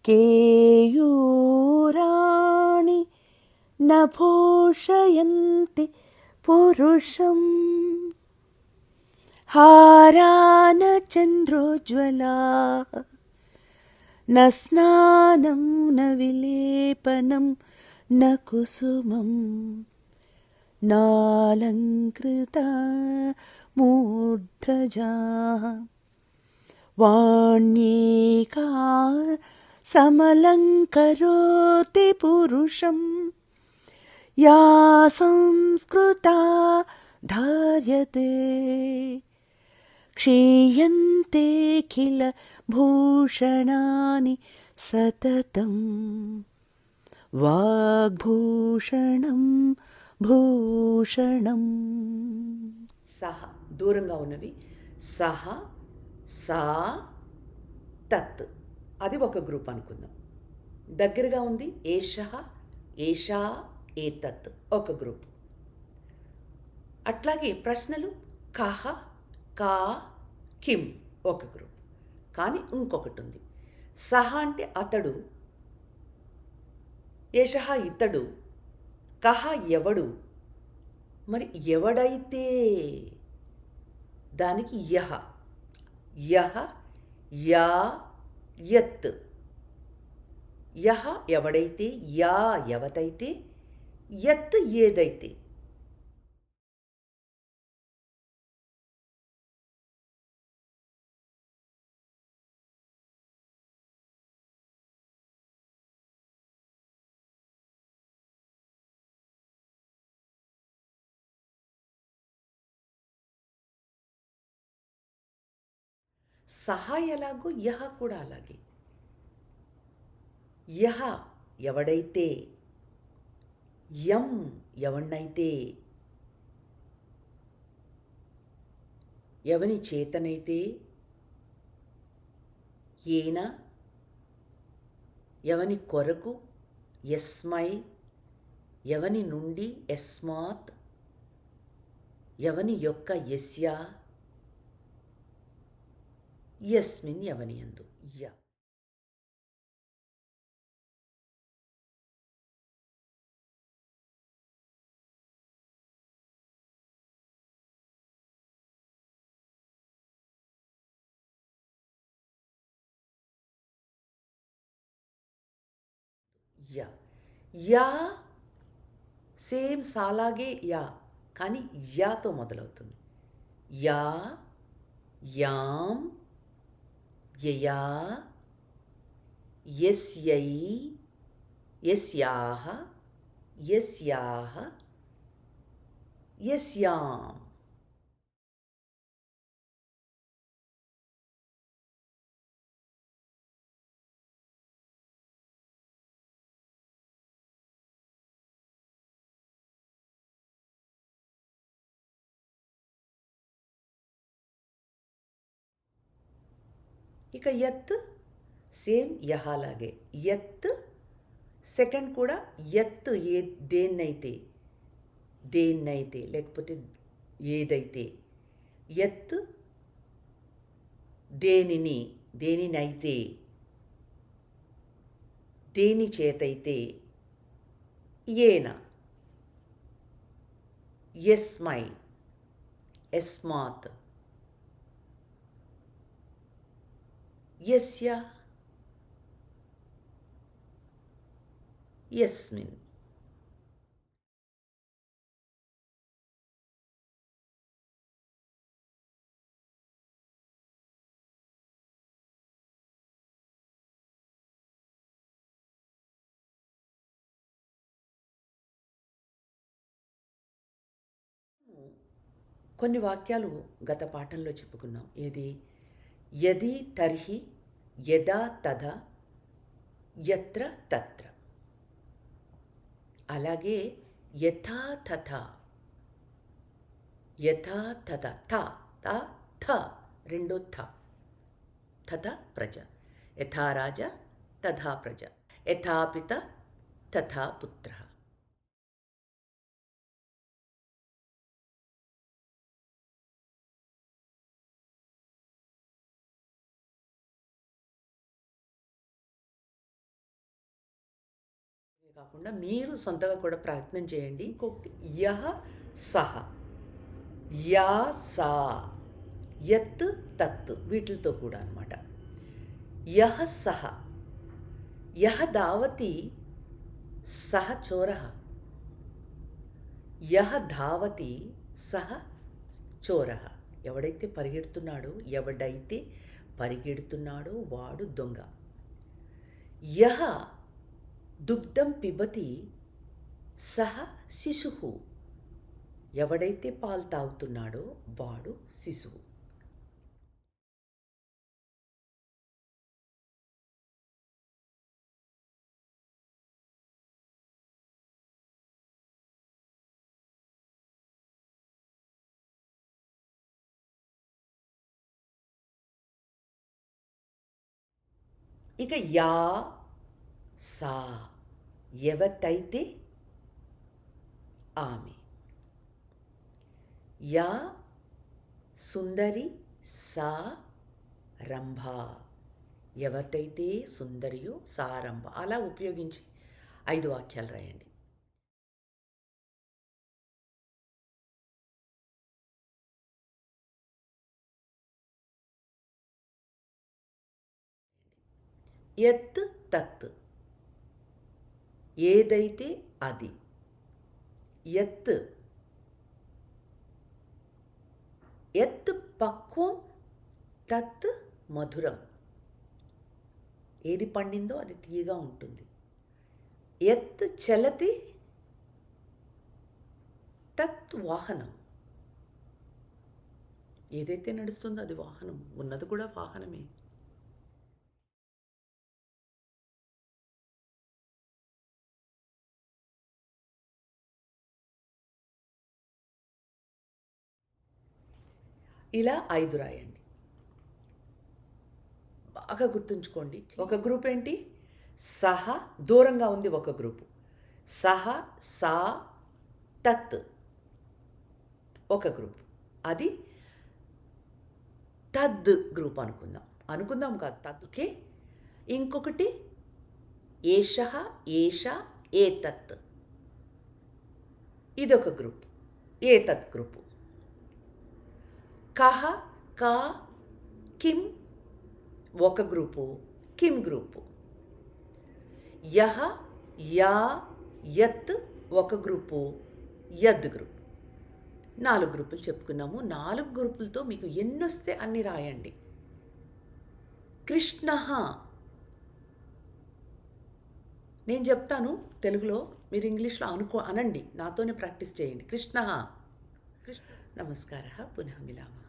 केयूराणि न भूषयन्ति पुरुषं हारा न चन्द्रोज्ज्वलाः न स्नानं न विलेपनं न कुसुमं नालङ्कृता मूर्धजाः वाण्येका समलङ्करोति पुरुषं या संस्कृता धार्यते क्षीयन्ते किल भूषणानि सततं వాగ్భూషణం భూషణం. సహ దూరంగా ఉన్నవి సహ సా తత్ అది ఒక గ్రూప్ అనుకుందాం. దగ్గరగా ఉంది ఏషః ఏషా ఏతత్ ఒక గ్రూప్. అట్లాగే ప్రశ్నలు కహ కా కిం ఒక గ్రూప్. కానీ ఇంకొకటి ఉంది. సహ అంటే అతడు, ఏషః ఇతడు, కహ ఎవడు, మరి ఎవడైతే దానికి యహ యహ యా యత్. యహ ఎవడైతే, యా ఎవతైతే, యత్ ఏదైతే. సహ ఎలాగో యహ కూడా అలాగే. యహ ఎవడైతే, యం ఎవన్నైతే, ఎవని చేతనైతే, ఏన ఎవని కొరకు, యస్మై ఎవని నుండి, యస్మాత్ ఎవని యొక్క, యస్య యస్మిన్ ఎవని యందు, య. యా యా సేమ్ సాలాగే యా, కానీ యాతో మొదలవుతుంది. యా యాం యయా యస్యై యస్యాః యస్యాః యస్యాం. ఇక యత్ సేమ్ యహాలాగే. యత్ సెకండ్ కూడా యత్ దేన్నైతే, దేన్నైతే లేకపోతే ఏదైతే. యత్ దేనిని, దేనినైతే, దేని చేతైతే. ఏన యస్మై యస్మాత్ యస్య యస్మిన్. కొన్ని వాక్యాలు గత పాఠంలో చెప్పుకున్నాం. ఏది? యది తర్హి యదా తదా యత్ర తత్ర. అలాగే యథా తథా, యథా తథా, థ త థ రెండో థ, తథా ప్రజ. యథా రాజ తథా ప్రజ, యథా పిత తథా పుత్రః. కాకుండా మీరు సొంతగా కూడా ప్రయత్నం చేయండి. ఇంకొకటి యహ సహ, యా సా, యత్ తత్ వీటితో కూడా అనమాట. యహ సహ, యహ దావతి సహ చోరః, యహ ధావతి సహ చోరః. ఎవడైతే పరిగెడుతున్నాడో వాడు దొంగ. యహ దుగ్ధం పిబతి సహ శిశుః. ఎవడైతే పాలు తాగుతున్నాడో వాడు శిశువు. ఇక యా సా, ఎవతైతే ఆమె. యా సుందరి సా రంభ, ఎవతైతే సుందరియో సా రంభ. అలా ఉపయోగించి 5 వాక్యాలు రాయండి. యత్ తత్, ఏదైతే అది. యత్, యత్ పక్వం తత్ మధురం. ఏది పండిందో అది తీయగా ఉంటుంది. యత్ చలతి తత్ వాహనం. ఏదైతే నడుస్తుందో అది వాహనం. ఉన్నది కూడా వాహనమే. ఇలా 5 రాయండి. బాగా గుర్తుంచుకోండి. ఒక గ్రూప్ ఏంటి? సహ, దూరంగా ఉంది ఒక గ్రూపు. సహ సా తత్ ఒక గ్రూప్. అది తద్ గ్రూప్ అనుకుందాం కాదు, తద్కే. ఇంకొకటి ఏషః ఏష ఏతత్, ఇదొక గ్రూప్, ఏతత్ గ్రూపు. కహ కా కిం ఒక గ్రూపు, కిం గ్రూపు. యహ యా యత్ ఒక గ్రూపు, యద్ గ్రూప్. 4 గ్రూపులు చెప్పుకున్నాము. 4 గ్రూపులతో మీకు ఎన్నొస్తే అన్ని రాయండి. కృష్ణః నేను చెప్తాను తెలుగులో, మీరు ఇంగ్లీష్లో అనండి, నాతోనే ప్రాక్టీస్ చేయండి. కృష్ణః. నమస్కారः, పునః మిలామः.